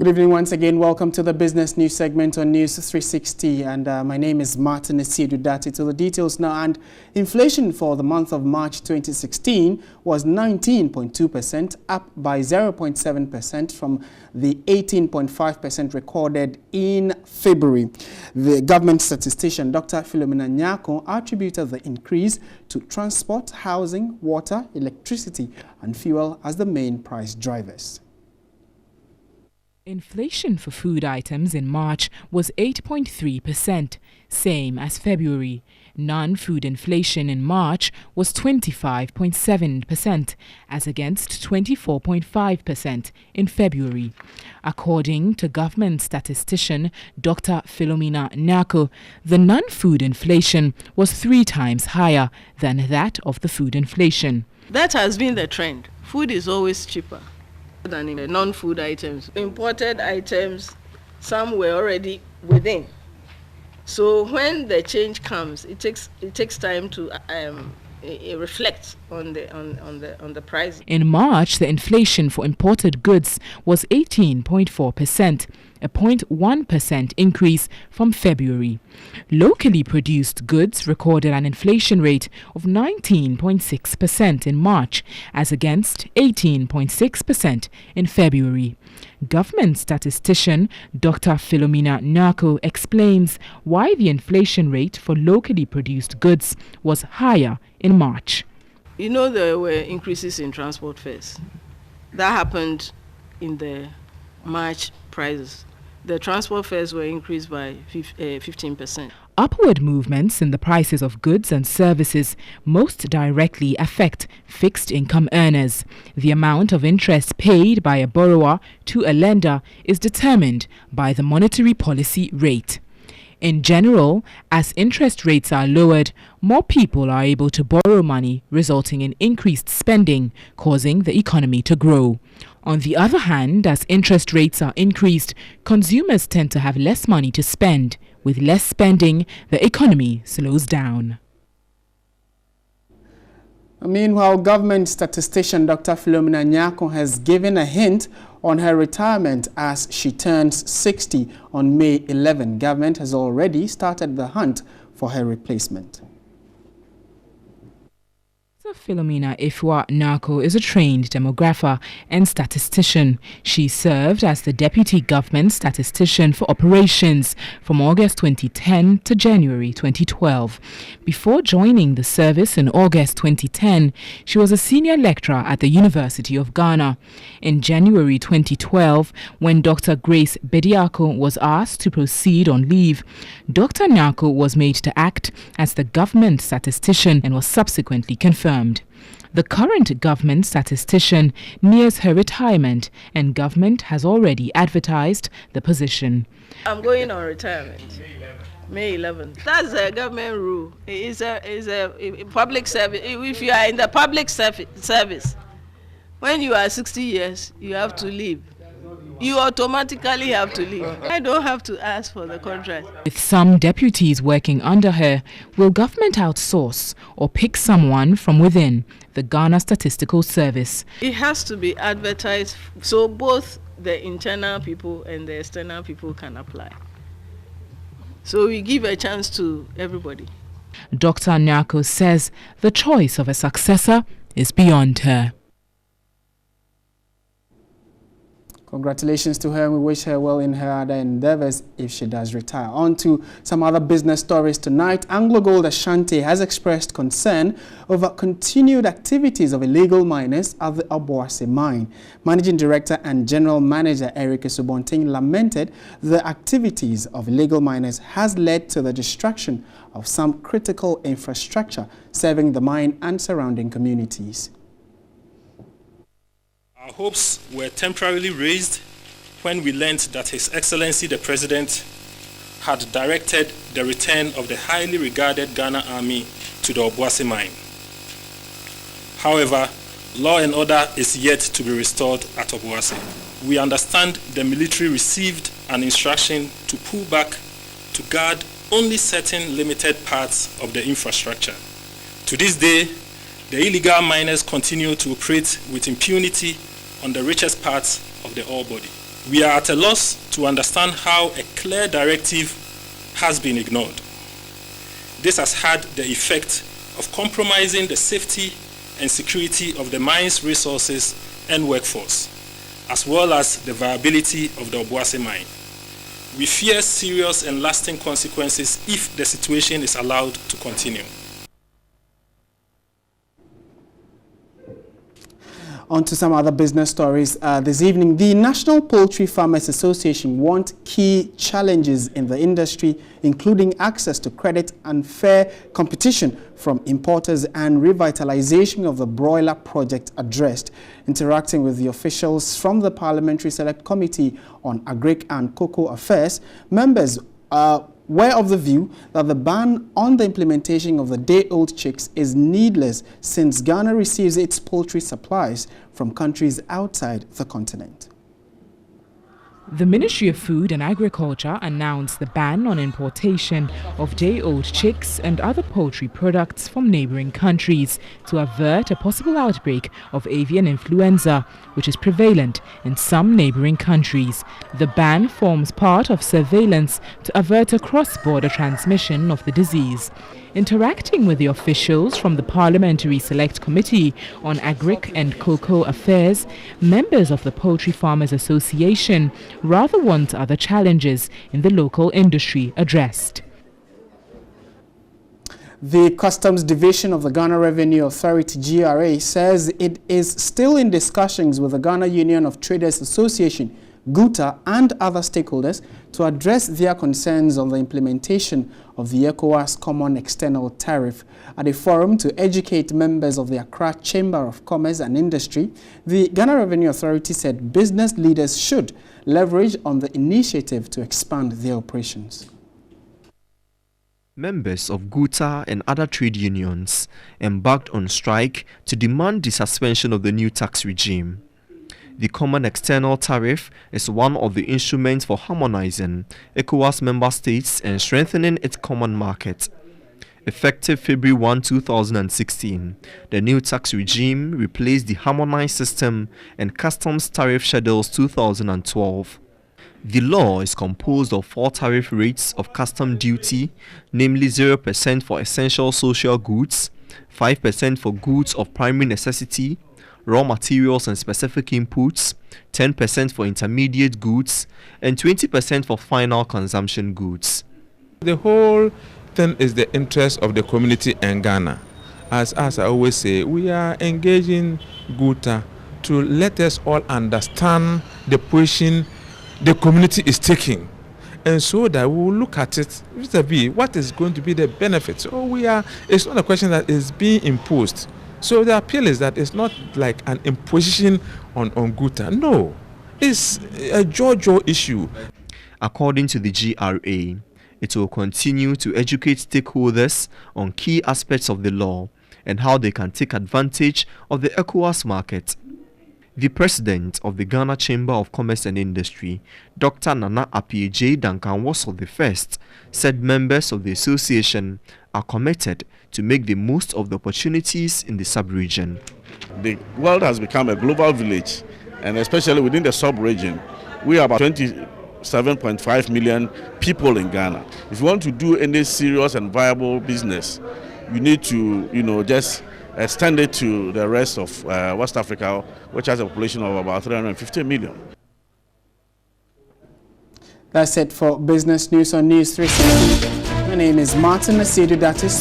Good evening once again. Welcome to the business news segment on News360, and my name is Martin Esiedudati. To the details now. And inflation for the month of March 2016 was 19.2%, up by 0.7% from the 18.5% recorded in February. The government statistician Dr. Philomena Nyako attributed the increase to transport, housing, water, electricity and fuel as the main price drivers. Inflation for food items in March was 8.3%, same as February. Non-food inflation in March was 25.7%, as against 24.5% in February. According to government statistician Dr. Philomena Nyako, the non-food inflation was 3 times higher than that of the food inflation. That has been the trend. Food is always cheaper than in the non-food items. Imported items, some were already within. So when the change comes, it takes time to reflect on the price. In March, the inflation for imported goods was 18.4%, a 0.1% increase from February. Locally produced goods recorded an inflation rate of 19.6% in March, as against 18.6% in February. Government statistician Dr. Philomena Nyako explains why the inflation rate for locally produced goods was higher in March. You know, there were increases in transport fares. That happened in the March prices. The transport fares were increased by 15%. Upward movements in the prices of goods and services most directly affect fixed income earners. The amount of interest paid by a borrower to a lender is determined by the monetary policy rate. In general, as interest rates are lowered, more people are able to borrow money, resulting in increased spending, causing the economy to grow. On the other hand, as interest rates are increased, consumers tend to have less money to spend. With less spending, the economy slows down. Meanwhile, government statistician Dr. Philomena Nyako has given a hint on her retirement as she turns 60 on May 11. Government has already started the hunt for her replacement. Philomena Nyako is a trained demographer and statistician. She served as the Deputy Government Statistician for Operations from August 2010 to January 2012. Before joining the service in August 2010, she was a senior lecturer at the University of Ghana. In January 2012, when Dr. Grace Bediako was asked to proceed on leave, Dr. Nyako was made to act as the government statistician and was subsequently confirmed. The current government statistician nears her retirement, and government has already advertised the position. I'm going on retirement. May 11th. That's a government rule. It's a public service. If you are in the public service, when you are 60 years, you have to leave. You automatically have to leave. I don't have to ask for the contract. With some deputies working under her, will government outsource or pick someone from within the Ghana Statistical Service? It has to be advertised so both the internal people and the external people can apply. So we give a chance to everybody. Dr. Nyako says the choice of a successor is beyond her. Congratulations to her, and we wish her well in her other endeavors if she does retire. On to some other business stories tonight. Anglogold Ashanti has expressed concern over continued activities of illegal miners at the Obuasi mine. Managing Director and General Manager Eric Subonting lamented the activities of illegal miners has led to the destruction of some critical infrastructure serving the mine and surrounding communities. Our hopes were temporarily raised when we learned that His Excellency the President had directed the return of the highly regarded Ghana Army to the Obuasi mine. However, law and order is yet to be restored at Obuasi. We understand the military received an instruction to pull back to guard only certain limited parts of the infrastructure. To this day, the illegal miners continue to operate with impunity on the richest parts of the ore body. We are at a loss to understand how a clear directive has been ignored. This has had the effect of compromising the safety and security of the mine's resources and workforce, as well as the viability of the Obuasi mine. We fear serious and lasting consequences if the situation is allowed to continue. On to some other business stories this evening. The National Poultry Farmers Association want key challenges in the industry, including access to credit and fair competition from importers and revitalization of the broiler project addressed. Interacting with the officials from the Parliamentary Select Committee on Agric and Cocoa Affairs, members were of the view that the ban on the implementation of the day-old chicks is needless since Ghana receives its poultry supplies from countries outside the continent. The Ministry of Food and Agriculture announced the ban on importation of day-old chicks and other poultry products from neighboring countries to avert a possible outbreak of avian influenza, which is prevalent in some neighboring countries. The ban forms part of surveillance to avert a cross-border transmission of the disease. Interacting with the officials from the Parliamentary Select Committee on Agric and Cocoa Affairs, members of the Poultry Farmers Association rather want other challenges in the local industry addressed. The Customs Division of the Ghana Revenue Authority, GRA, says it is still in discussions with the Ghana Union of Traders Association, GUTA, and other stakeholders to address their concerns on the implementation of the ECOWAS Common External Tariff. At a forum to educate members of the Accra Chamber of Commerce and Industry, the Ghana Revenue Authority said business leaders should leverage on the initiative to expand their operations. Members of GUTA and other trade unions embarked on strike to demand the suspension of the new tax regime. The Common External Tariff is one of the instruments for harmonizing ECOWAS member states and strengthening its common market. Effective February 1, 2016, the new tax regime replaced the harmonized system and Customs Tariff Schedules 2012. The law is composed of 4 tariff rates of custom duty, namely 0% for essential social goods, 5% for goods of primary necessity, raw materials and specific inputs, 10% for intermediate goods, and 20% for final consumption goods. The whole thing is the interest of the community in Ghana. As I always say, we are engaging GUTA to let us all understand the position the community is taking, and so that we will look at it vis-a-vis what is going to be the benefits. So it's not a question that is being imposed. So the appeal is that it's not like an imposition on GUTA. No, it's a JoJo issue. According to the GRA, it will continue to educate stakeholders on key aspects of the law and how they can take advantage of the ECOWAS market. The president of the Ghana Chamber of Commerce and Industry, Dr. Nana Appiah Duncan Wassel I, said members of the association are committed to make the most of the opportunities in the sub-region. The world has become a global village, and especially within the sub-region, we are about 27.5 million people in Ghana. If you want to do any serious and viable business, you need to, just extend it to the rest of West Africa, which has a population of about 350 million. That's it for Business News on News 360. My name is Martin Nasidu. That is